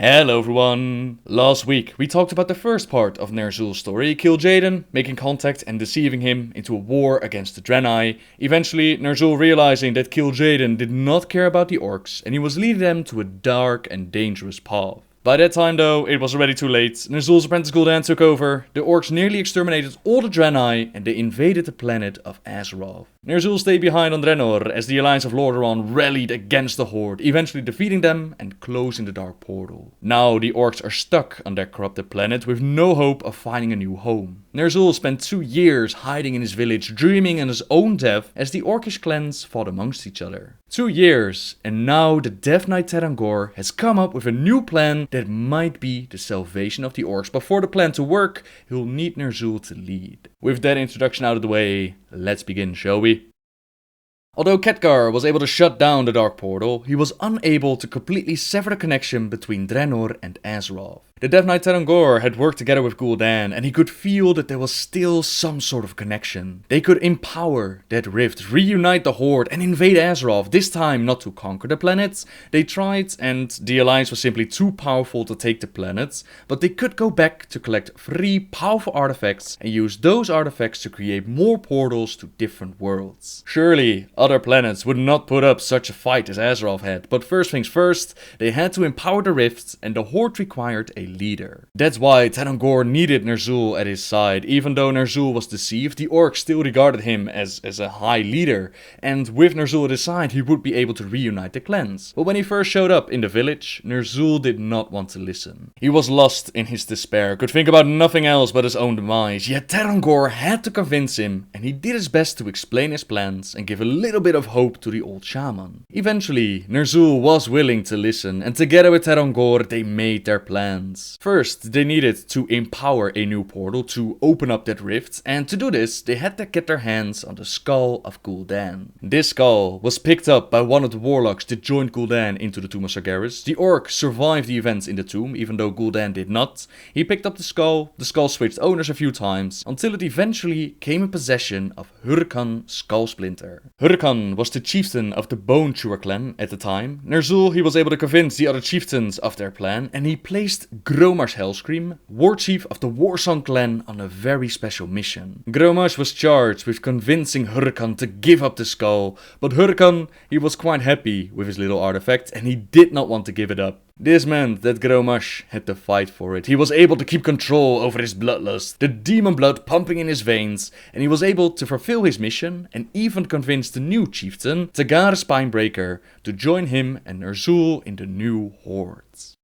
Hello everyone! Last week we talked about the first part of Ner'zhul's story, Kil'Jaeden making contact and deceiving him into a war against the Draenei, eventually Ner'zhul realizing that Kil'Jaeden did not care about the orcs and he was leading them to a dark and dangerous path. By that time though, it was already too late. Ner'zhul's apprentice Gul'dan took over, the orcs nearly exterminated all the Draenei and they invaded the planet of Azeroth. Ner'zhul stayed behind on Draenor as the Alliance of Lordaeron rallied against the Horde, eventually defeating them and closing the Dark Portal. Now the orcs are stuck on their corrupted planet with no hope of finding a new home. Ner'zhul spent 2 years hiding in his village, dreaming in his own death as the orcish clans fought amongst each other. 2 years, and now the Death Knight Teron'Gor has come up with a new plan that might be the salvation of the orcs, but for the plan to work, he'll need Ner'zhul to lead. With that introduction out of the way, let's begin, shall we? Although Khadgar was able to shut down the Dark Portal, he was unable to completely sever the connection between Draenor and Azeroth. The Death Knight Teron'Gor had worked together with Gul'dan and he could feel that there was still some sort of connection. They could empower that rift, reunite the Horde and invade Azeroth, this time not to conquer the planets. They tried and the Alliance was simply too powerful to take the planets, but they could go back to collect 3 powerful artifacts and use those artifacts to create more portals to different worlds. Surely, other planets would not put up such a fight as Azeroth had, but first things first, they had to empower the rifts and the Horde required a leader. That's why Teron'Gor needed Ner'zhul at his side. Even though Ner'zhul was deceived, the orcs still regarded him as a high leader, and with Ner'zhul at his side he would be able to reunite the clans. But when he first showed up in the village, Ner'zhul did not want to listen. He was lost in his despair, could think about nothing else but his own demise, yet Teron'Gor had to convince him, and he did his best to explain his plans and give a little bit of hope to the old shaman. Eventually, Ner'zhul was willing to listen, and together with Teron'Gor they made their plans. First, they needed to empower a new portal to open up that rift, and to do this, they had to get their hands on the skull of Gul'dan. This skull was picked up by one of the warlocks that joined Gul'dan into the Tomb of Sargeras. The orc survived the events in the tomb, even though Gul'dan did not. He picked up the skull switched owners a few times, until it eventually came in possession of Hurkan Skullsplinter. Hurkan was the chieftain of the Bone Chewer clan at the time. Ner'zhul, he was able to convince the other chieftains of their plan, and he placed Gromarsh Hellscream, war chief of the Warsong clan, on a very special mission. Gromarsh was charged with convincing Hurkan to give up the skull, but Hurkan, he was quite happy with his little artifact and he did not want to give it up. This meant that Gromarsh had to fight for it. He was able to keep control over his bloodlust, the demon blood pumping in his veins, and he was able to fulfill his mission and even convince the new chieftain, Tagar Spinebreaker, to join him and Ner'zhul in the new Hordes.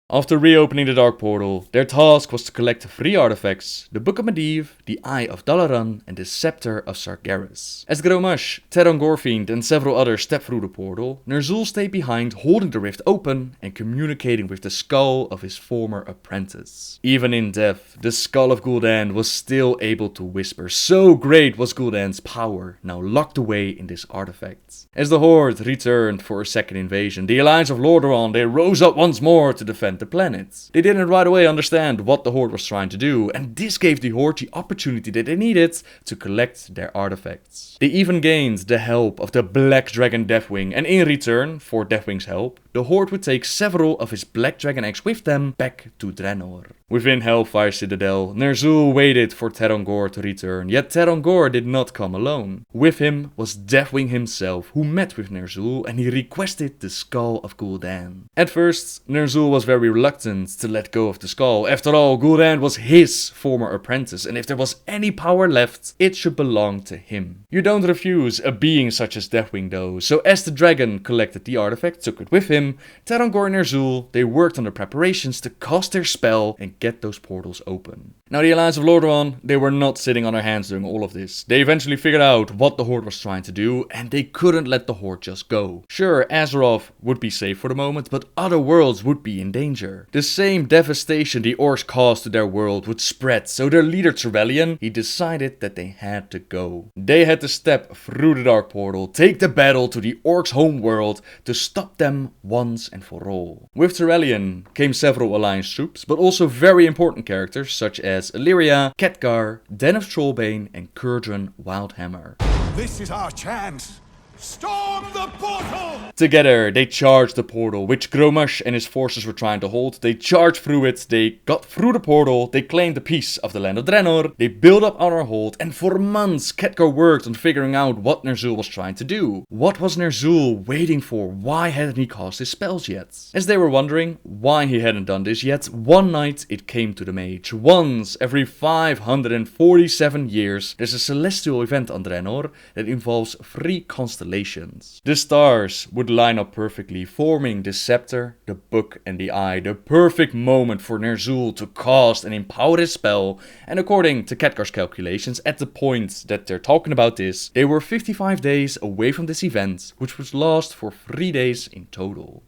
After reopening the Dark Portal, their task was to collect 3 artifacts, the Book of Medivh, the Eye of Dalaran and the Scepter of Sargeras. As Gromarsh, Teron'Gor and several others stepped through the portal, Ner'zhul stayed behind holding the rift open and communicating with the skull of his former apprentice. Even in death, the skull of Gul'dan was still able to whisper, so great was Gul'dan's power, now locked away in this artifact. As the Horde returned for a second invasion, the Alliance of Lordaeron, they rose up once more to defend the planet. They didn't right away understand what the Horde was trying to do, and this gave the Horde the opportunity that they needed to collect their artifacts. They even gained the help of the Black Dragon Deathwing, and in return for Deathwing's help, the Horde would take several of his Black Dragon eggs with them back to Draenor. Within Hellfire Citadel, Ner'zhul waited for Teron'Gor to return, yet Teron'Gor did not come alone. With him was Deathwing himself, who met with Ner'zhul and he requested the skull of Gul'dan. At first, Ner'zhul was very reluctant to let go of the skull. After all, Gul'dan was his former apprentice, and if there was any power left, it should belong to him. You don't refuse a being such as Deathwing though, so as the dragon collected the artifact, took it with him, Teron'Gor and Ner'zhul, they worked on the preparations to cast their spell and get those portals open. Now the Alliance of Lordaeron, they were not sitting on their hands during all of this. They eventually figured out what the Horde was trying to do, and they couldn't let the Horde just go. Sure, Azeroth would be safe for the moment, but other worlds would be in danger. The same devastation the orcs caused to their world would spread, so their leader Trevelyan, he decided that they had to go. They had to step through the Dark Portal, take the battle to the orcs' home world to stop them once and for all. With Trevelyan came several Alliance troops, but also very important characters such as Illyria, Khadgar, Den of Trollbane and Kurgan Wildhammer. This is our chance! Storm the portal! Together, they charged the portal, which Gromash and his forces were trying to hold. They charged through it, they got through the portal, they claimed a piece of the land of Draenor, they built up our hold, and for months Khadgar worked on figuring out what Ner'zhul was trying to do. What was Ner'zhul waiting for? Why hadn't he cast his spells yet? As they were wondering why he hadn't done this yet, one night it came to the mage. Once every 547 years, there's a celestial event on Draenor that involves 3 constellations. The stars would line up perfectly, forming the scepter, the book and the eye, the perfect moment for Ner'zhul to cast and empower his spell. And according to Khadgar's calculations, at the point that they're talking about this, they were 55 days away from this event, which would last for 3 days in total.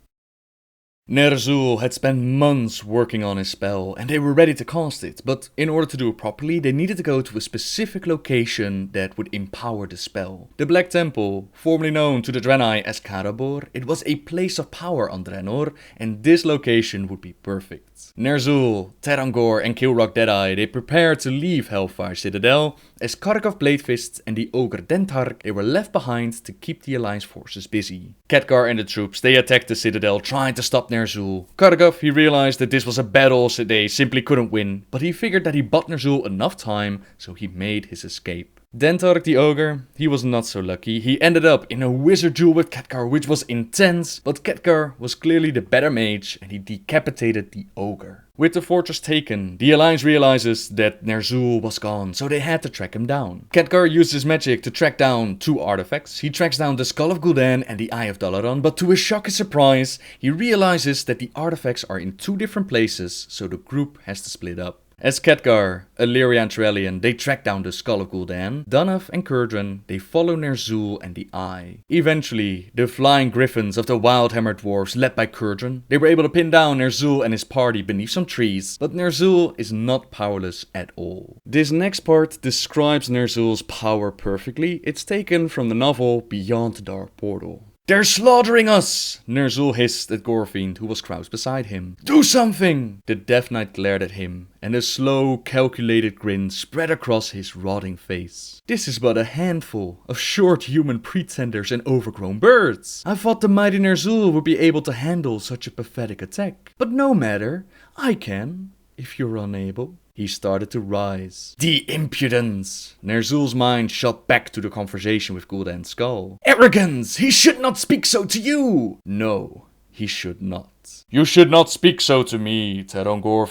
Ner'zhul had spent months working on his spell, and they were ready to cast it, but in order to do it properly, they needed to go to a specific location that would empower the spell. The Black Temple, formerly known to the Draenei as Karabor, it was a place of power on Draenor, and this location would be perfect. Ner'zhul, Teron'Gor and Kil'Jaeden Deadeye, they prepared to leave Hellfire Citadel, as Karkov Bladefist and the Ogre Dentark, they were left behind to keep the Alliance forces busy. Khadgar and the troops, they attacked the Citadel, trying to stop Ner'zhul. Karkov, he realized that this was a battle so they simply couldn't win, but he figured that he bought Ner'zhul enough time, so he made his escape. Dentark the Ogre, he was not so lucky. He ended up in a wizard duel with Khadgar, which was intense, but Khadgar was clearly the better mage and he decapitated the Ogre. With the fortress taken, the Alliance realizes that Ner'zhul was gone, so they had to track him down. Khadgar used his magic to track down 2 artifacts. He tracks down the Skull of Gul'dan and the Eye of Dalaran, but to his shock and surprise, he realizes that the artifacts are in 2 different places, so the group has to split up. As Khadgar, Illyria and Trellian, they track down the Skull of Gul'dan, Danav and Kurdran, they follow Ner'zhul and the Eye. Eventually, the flying griffins of the Wildhammer dwarves led by Kurdran, they were able to pin down Ner'zhul and his party beneath some trees, but Ner'zhul is not powerless at all. This next part describes Ner'zhul's power perfectly. It's taken from the novel Beyond the Dark Portal. "They're slaughtering us!" Ner'zhul hissed at Gorfind, who was crouched beside him. "Do something!" The Death Knight glared at him, and a slow, calculated grin spread across his rotting face. "This is but a handful of short human pretenders and overgrown birds. I thought the mighty Ner'zhul would be able to handle such a pathetic attack. But no matter, I can, if you're unable." He started to rise. The impudence! Ner'zhul's mind shot back to the conversation with Gul'dan's skull. Arrogance! He should not speak so to you! No, he should not. "You should not speak so to me, Teron'Gor,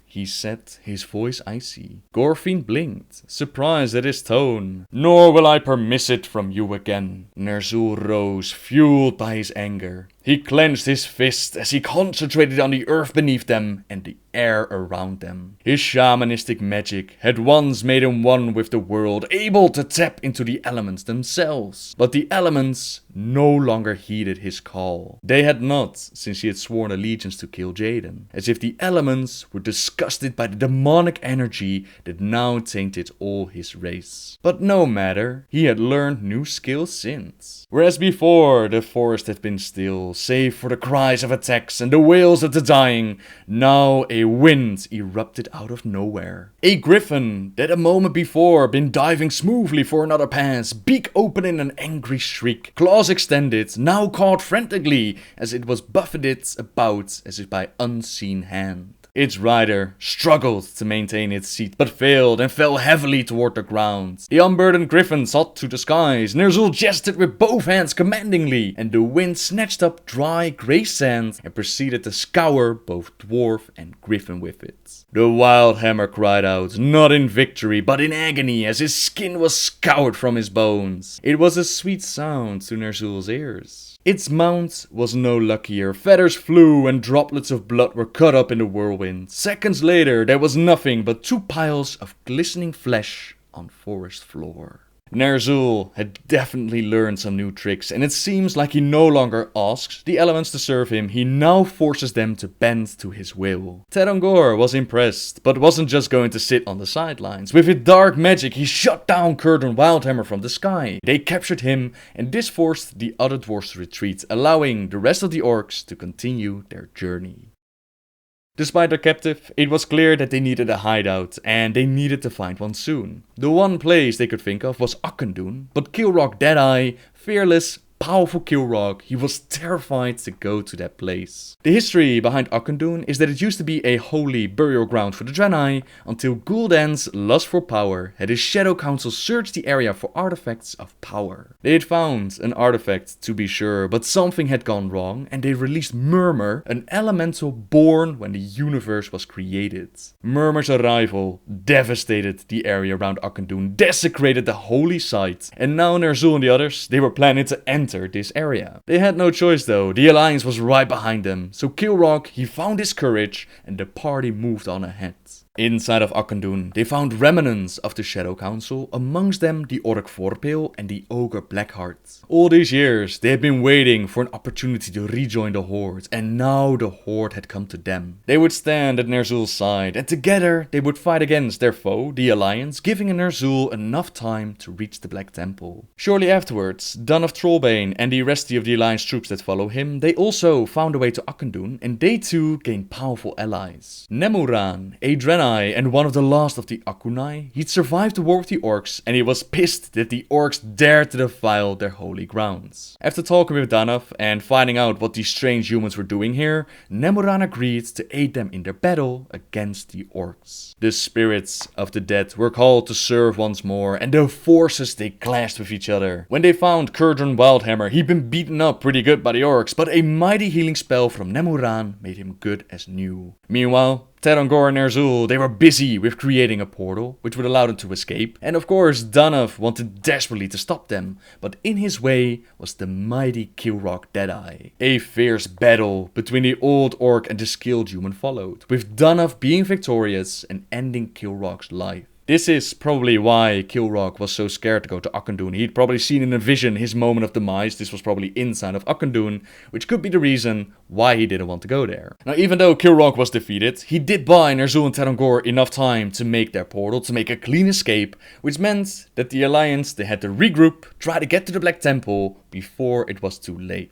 he said, his voice icy. Gorfind blinked, surprised at his tone. "Nor will I permit it from you again." Ner'zhul rose, fueled by his anger. He clenched his fist as he concentrated on the earth beneath them and the air around them. His shamanistic magic had once made him one with the world, able to tap into the elements themselves. But the elements no longer heeded his call. They had not, since he had sworn allegiance to Kil'Jaeden, as if the elements were disgusted by the demonic energy that now tainted all his race. But no matter, he had learned new skills since. Whereas before, the forest had been still, save for the cries of attacks and the wails of the dying, now a wind erupted out of nowhere. A griffin that a moment before been diving smoothly for another pass, beak open in an angry shriek, claws extended, now caught frantically as it was buffeted about as if by unseen hand. Its rider struggled to maintain its seat, but failed and fell heavily toward the ground. The unburdened griffin sought to the skies. Ner'zhul gestured with both hands commandingly, and the wind snatched up dry grey sand and proceeded to scour both dwarf and griffin with it. The Wildhammer cried out, not in victory, but in agony, as his skin was scoured from his bones. It was a sweet sound to Ner'zhul's ears. Its mount was no luckier. Feathers flew and droplets of blood were caught up in the whirlwind. Seconds later, there was nothing but 2 piles of glistening flesh on forest floor. Ner'zhul had definitely learned some new tricks, and it seems like he no longer asks the elements to serve him, he now forces them to bend to his will. Teron'Gor was impressed, but wasn't just going to sit on the sidelines. With his dark magic, he shot down Kurdran Wildhammer from the sky. They captured him, and this forced the other dwarves to retreat, allowing the rest of the orcs to continue their journey. Despite their captive, it was clear that they needed a hideout, and they needed to find one soon. The one place they could think of was Auchindoun, but Kil'Jaeden Deadeye, fearless, powerful Kil'Jaeden, he was terrified to go to that place. The history behind Auchindoun is that it used to be a holy burial ground for the Draenei, until Gul'dan's lust for power had his Shadow Council search the area for artifacts of power. They had found an artifact, to be sure, but something had gone wrong, and they released Murmur, an elemental born when the universe was created. Murmur's arrival devastated the area around Auchindoun, desecrated the holy site, and now Ner'zhul and the others, they were planning to enter this area. They had no choice though, the Alliance was right behind them, so Kil'Jaeden, he found his courage, and the party moved on ahead. Inside of Auchindoun, they found remnants of the Shadow Council, amongst them the Orc Vorpal and the Ogre Blackheart. All these years, they had been waiting for an opportunity to rejoin the Horde, and now the Horde had come to them. They would stand at Nerzhul's side, and together they would fight against their foe, the Alliance, giving Nerzhul enough time to reach the Black Temple. Shortly afterwards, Dun of Trollbane and the rest of the Alliance troops that follow him, they also found a way to Auchindoun, and they too gained powerful allies. Nemuran, a Draenei and one of the last of the Akunai, he'd survived the war with the orcs, and he was pissed that the orcs dared to defile their holy grounds. After talking with Danav and finding out what these strange humans were doing here, Nemuran agreed to aid them in their battle against the orcs. The spirits of the dead were called to serve once more, and the forces they clashed with each other. When they found Kurdran Wildhammer, he'd been beaten up pretty good by the orcs, but a mighty healing spell from Nemuran made him good as new. Meanwhile, Teron'Gor and Nerzhul, they were busy with creating a portal, which would allow them to escape, and of course Danav wanted desperately to stop them, but in his way was the mighty Kil'Jaeden Deadeye. A fierce battle between the old orc and the skilled human followed, with Danav being victorious and ending Kil'Jaeden's life. This is probably why Kil'Jaeden was so scared to go to Auchindoun. He'd probably seen in a vision his moment of demise. This was probably inside of Auchindoun, which could be the reason why he didn't want to go there. Now, even though Kil'Jaeden was defeated, he did buy Ner'zhul and Teron'Gor enough time to make their portal, to make a clean escape, which meant that the Alliance, they had to regroup, try to get to the Black Temple before it was too late.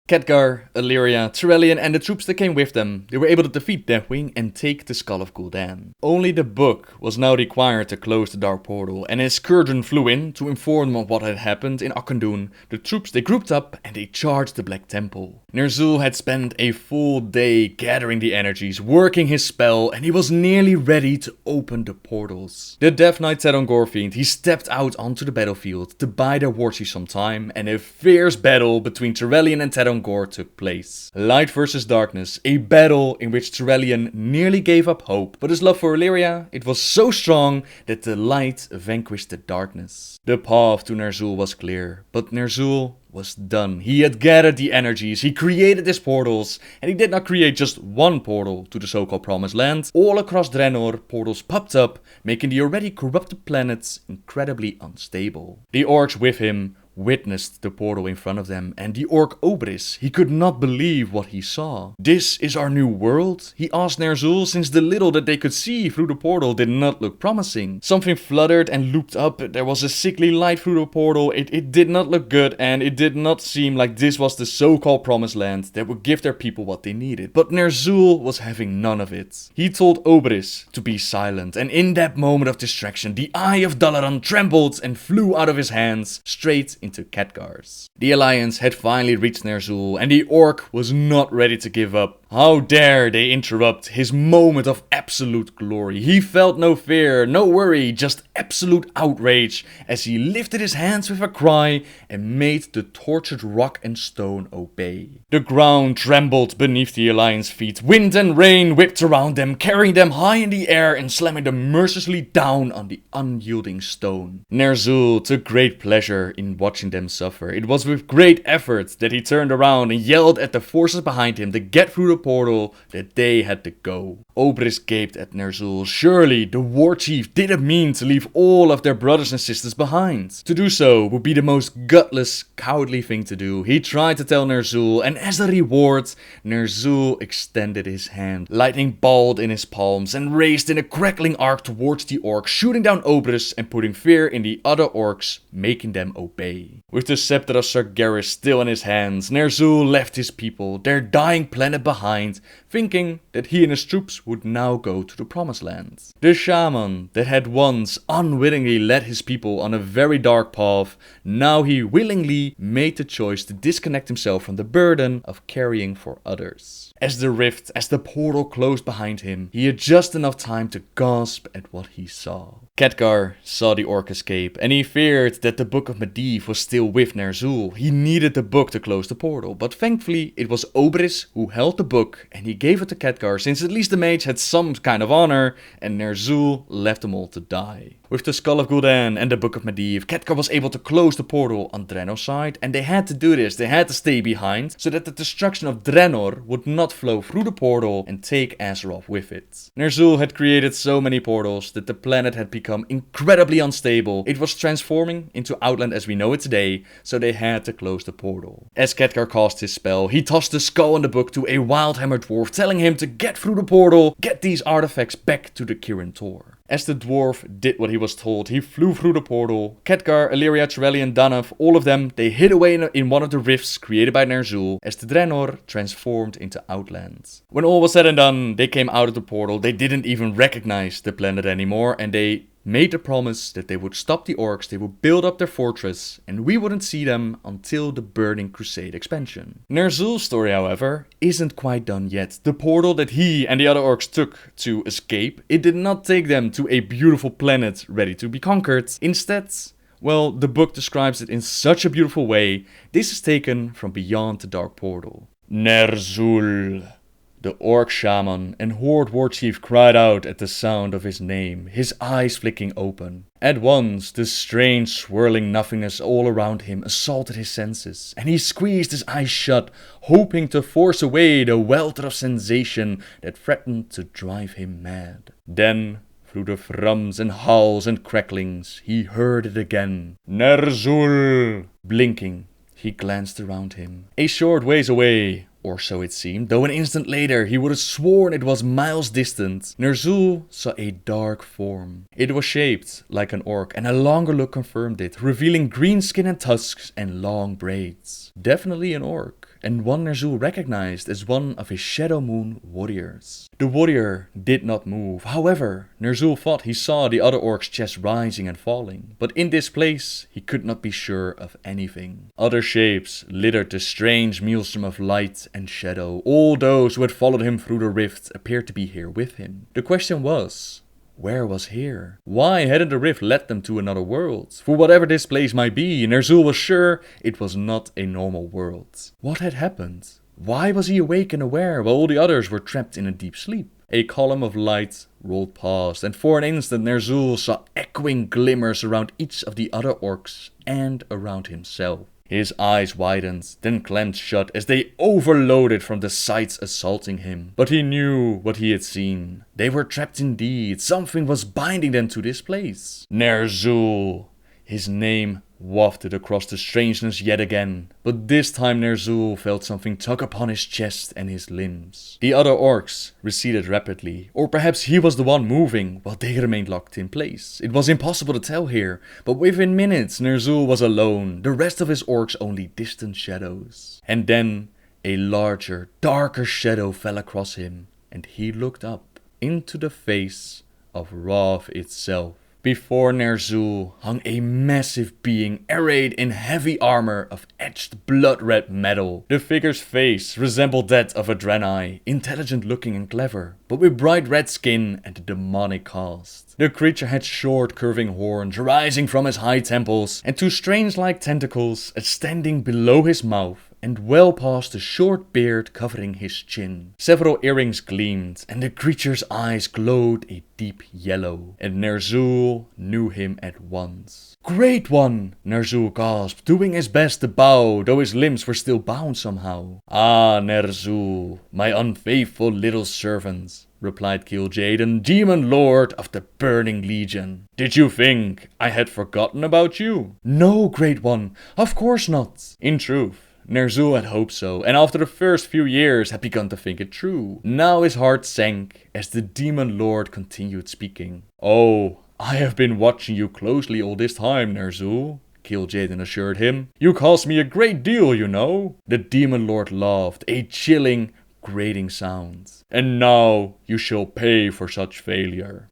Khadgar, Illyria, Tyrellian and the troops that came with them, they were able to defeat Deathwing and take the Skull of Gul'dan. Only the book was now required to close the Dark Portal, and as Kurdran flew in to inform them of what had happened in Auchindoun, the troops they grouped up and they charged the Black Temple. Ner'zhul had spent a full day gathering the energies, working his spell, and he was nearly ready to open the portals. The Death Knight Teron'Gor Fiend, he stepped out onto the battlefield to buy their warchief some time, and a fierce battle between Tyrellian and Teron'Gor took place. Light versus darkness, a battle in which Tyrellian nearly gave up hope, but his love for Illyria, it was so strong that the light vanquished the darkness. The path to Ner'zhul was clear, but Ner'zhul was done. He had gathered the energies, he created his portals, and he did not create just one portal to the so-called Promised Land. All across Draenor, portals popped up, making the already corrupted planets incredibly unstable. The orcs with him witnessed the portal in front of them, and the orc Obris, he could not believe what he saw. "This is our new world?" he asked Ner'zhul, since the little that they could see through the portal did not look promising. Something fluttered and looped up, there was a sickly light through the portal, it did not look good, and it did not seem like this was the so-called Promised Land that would give their people what they needed. But Ner'zhul was having none of it. He told Obris to be silent, and in that moment of distraction, the Eye of Dalaran trembled and flew out of his hands, straight into Khadgar's. The Alliance had finally reached Ner'zhul, and the orc was not ready to give up. How dare they interrupt his moment of absolute glory. He felt no fear, no worry, just absolute outrage as he lifted his hands with a cry and made the tortured rock and stone obey. The ground trembled beneath the Alliance feet. Wind and rain whipped around them, carrying them high in the air and slamming them mercilessly down on the unyielding stone. Ner'zhul took great pleasure in watching them suffer. It was with great effort that he turned around and yelled at the forces behind him to get through the portal that they had to go. Obris gaped at Ner'zhul. Surely the war chief didn't mean to leave all of their brothers and sisters behind. To do so would be the most gutless, cowardly thing to do. He tried to tell Ner'zhul, and as a reward, Ner'zhul extended his hand. Lightning balled in his palms and raced in a crackling arc towards the orcs, shooting down Obris and putting fear in the other orcs, making them obey. day. With the scepter of Sargeras still in his hands, Ner'zhul left his people, their dying planet behind, thinking that he and his troops would now go to the Promised Land. The shaman that had once unwittingly led his people on a very dark path, now he willingly made the choice to disconnect himself from the burden of caring for others. As the portal closed behind him, he had just enough time to gasp at what he saw. Khadgar saw the orc escape, and he feared that the Book of Medivh was still with Ner'zhul. He needed the book to close the portal, but thankfully it was Oberys who held the book, and he gave it to Khadgar since at least the mage had some kind of honor, and Ner'zhul left them all to die. With the Skull of Gul'dan and the Book of Medivh, Khadgar was able to close the portal on Draenor's side, and they had to do this, they had to stay behind, so that the destruction of Draenor would not flow through the portal and take Azeroth with it. Ner'zhul had created so many portals that the planet had become incredibly unstable. It was transforming into Outland as we know it today, so they had to close the portal. As Khadgar cast his spell, he tossed the skull and the book to a Wildhammer dwarf, telling him to get through the portal, get these artifacts back to the Kirin Tor. As the dwarf did what he was told, he flew through the portal. Khadgar, Illyria, Trellian, Danav, all of them, they hid away in one of the rifts created by Ner'zhul as the Draenor transformed into Outland. When all was said and done, they came out of the portal. They didn't even recognize the planet anymore, and they made the promise that they would stop the orcs, they would build up their fortress, and we wouldn't see them until the Burning Crusade expansion. Ner'zhul's story, however, isn't quite done yet. The portal that he and the other orcs took to escape, it did not take them to a beautiful planet ready to be conquered. Instead, well, the book describes it in such a beautiful way. This is taken from beyond the Dark Portal. Ner'zhul. The orc shaman and Horde warchief cried out at the sound of his name, his eyes flicking open. At once, the strange swirling nothingness all around him assaulted his senses, and he squeezed his eyes shut, hoping to force away the welter of sensation that threatened to drive him mad. Then, through the thrums and howls and cracklings, he heard it again. Ner'zhul! Blinking, he glanced around him. A short ways away, or so it seemed, though an instant later he would have sworn it was miles distant, Ner'zhul saw a dark form. It was shaped like an orc, and a longer look confirmed it, revealing green skin and tusks and long braids. Definitely an orc, and one Ner'zhul recognized as one of his Shadow Moon warriors. The warrior did not move. However, Ner'zhul thought he saw the other orc's chest rising and falling, but in this place he could not be sure of anything. Other shapes littered the strange maelstrom of light and shadow. All those who had followed him through the rift appeared to be here with him. The question was, where was here? Why hadn't the rift led them to another world? For whatever this place might be, Ner'zhul was sure it was not a normal world. What had happened? Why was he awake and aware while all the others were trapped in a deep sleep? A column of light rolled past, and for an instant Ner'zhul saw echoing glimmers around each of the other orcs and around himself. His eyes widened, then clamped shut as they overloaded from the sights assaulting him. But he knew what he had seen. They were trapped indeed. Something was binding them to this place. Ner'zhul. His name wafted across the strangeness yet again, but this time Ner'zhul felt something tug upon his chest and his limbs. The other orcs receded rapidly, or perhaps he was the one moving while they remained locked in place. It was impossible to tell here, but within minutes Ner'zhul was alone, the rest of his orcs only distant shadows. And then a larger, darker shadow fell across him, and he looked up into the face of Wrath itself. Before Ner'zhul hung a massive being arrayed in heavy armor of etched blood-red metal. The figure's face resembled that of a Draenei, intelligent looking and clever, but with bright red skin and a demonic cast. The creature had short curving horns rising from his high temples, and two strange-like tentacles extending below his mouth and well past the short beard covering his chin. Several earrings gleamed, and the creature's eyes glowed a deep yellow, and Ner'zhul knew him at once. "Great One!" Ner'zhul gasped, doing his best to bow, though his limbs were still bound somehow. "Ah, Ner'zhul, my unfaithful little servant," replied Kil'Jaeden, Demon Lord of the Burning Legion. "Did you think I had forgotten about you?" "No, Great One, of course not." In truth, Ner'zhul had hoped so, and after the first few years had begun to think it true. Now his heart sank as the Demon Lord continued speaking. "Oh, I have been watching you closely all this time, Ner'zhul," Kil'Jaeden assured him. You cost me a great deal, you know. The demon lord laughed, a chilling, grating sound. And now you shall pay for such failure.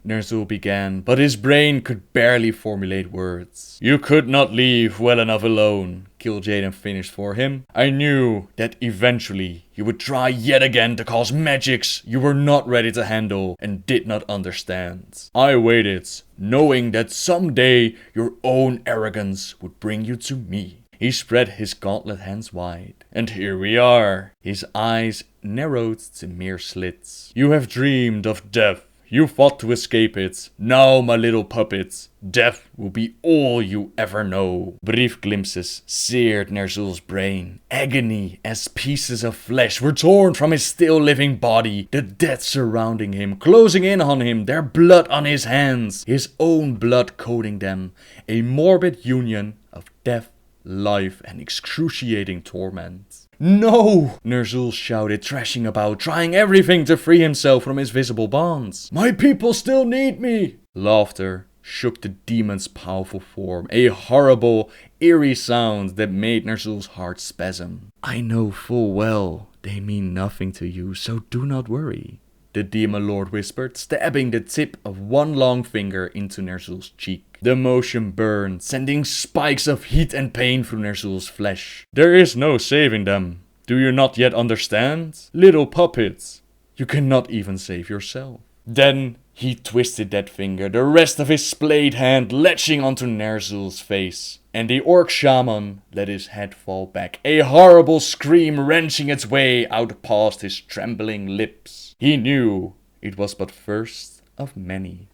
Ner'zhul began, but his brain could barely formulate words. You could not leave well enough alone, Kil'Jaeden finished for him. I knew that eventually you would try yet again to cause magics you were not ready to handle and did not understand. I waited, knowing that someday your own arrogance would bring you to me. He spread his gauntlet hands wide. And here we are. His eyes narrowed to mere slits. You have dreamed of death. You fought to escape it. Now, my little puppet, death will be all you ever know. Brief glimpses seared Ner'zhul's brain. Agony as pieces of flesh were torn from his still living body. The dead surrounding him, closing in on him, their blood on his hands. His own blood coating them. A morbid union of death, life, and excruciating torment. No! Ner'zhul shouted, thrashing about, trying everything to free himself from his visible bonds. My people still need me! Laughter shook the demon's powerful form, a horrible, eerie sound that made Ner'zhul's heart spasm. I know full well they mean nothing to you, so do not worry, the demon lord whispered, stabbing the tip of one long finger into Ner'zhul's cheek. The motion burned, sending spikes of heat and pain through Ner'zhul's flesh. There is no saving them. Do you not yet understand? Little puppets, you cannot even save yourself. Then he twisted that finger, the rest of his splayed hand latching onto Ner'zhul's face. And the orc shaman let his head fall back, a horrible scream wrenching its way out past his trembling lips. He knew it was but first of many.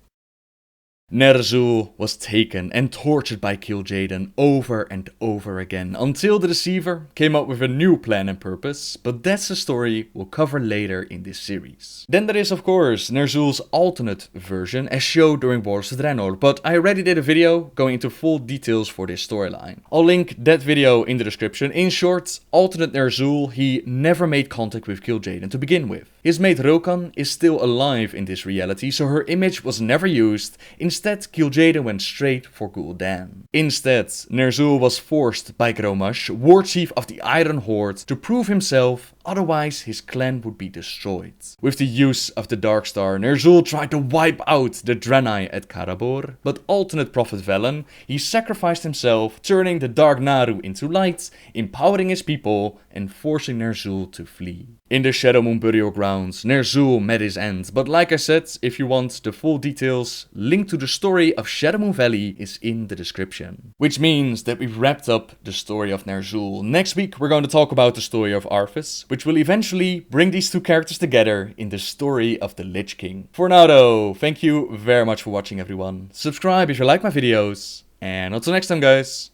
Ner'zhul was taken and tortured by Kil'Jaeden over and over again, until the deceiver came up with a new plan and purpose, but that's a story we'll cover later in this series. Then there is of course Ner'zhul's alternate version as shown during Warcraft of Draenor, but I already did a video going into full details for this storyline. I'll link that video in the description. In short, alternate Ner'zhul, he never made contact with Kil'Jaeden to begin with. His mate Rokan is still alive in this reality, so her image was never used. Instead, Kil'Jaeden went straight for Gul'dan. Instead, Ner'zhul was forced by Gromash, war chief of the Iron Horde, to prove himself, otherwise his clan would be destroyed. With the use of the Darkstar, Ner'zhul tried to wipe out the Draenei at Karabor, but alternate Prophet Velen, he sacrificed himself, turning the Dark Naru into light, empowering his people, and forcing Ner'zhul to flee. In the Shadowmoon burial grounds, Ner'zhul met his end, but like I said, if you want the full details, link to the story of Shadowmoon Valley is in the description. Which means that we've wrapped up the story of Ner'zhul. Next week we're going to talk about the story of Arthas, which will eventually bring these two characters together in the story of the Lich King. For now though, thank you very much for watching everyone. Subscribe if you like my videos, and until next time guys,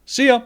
see ya!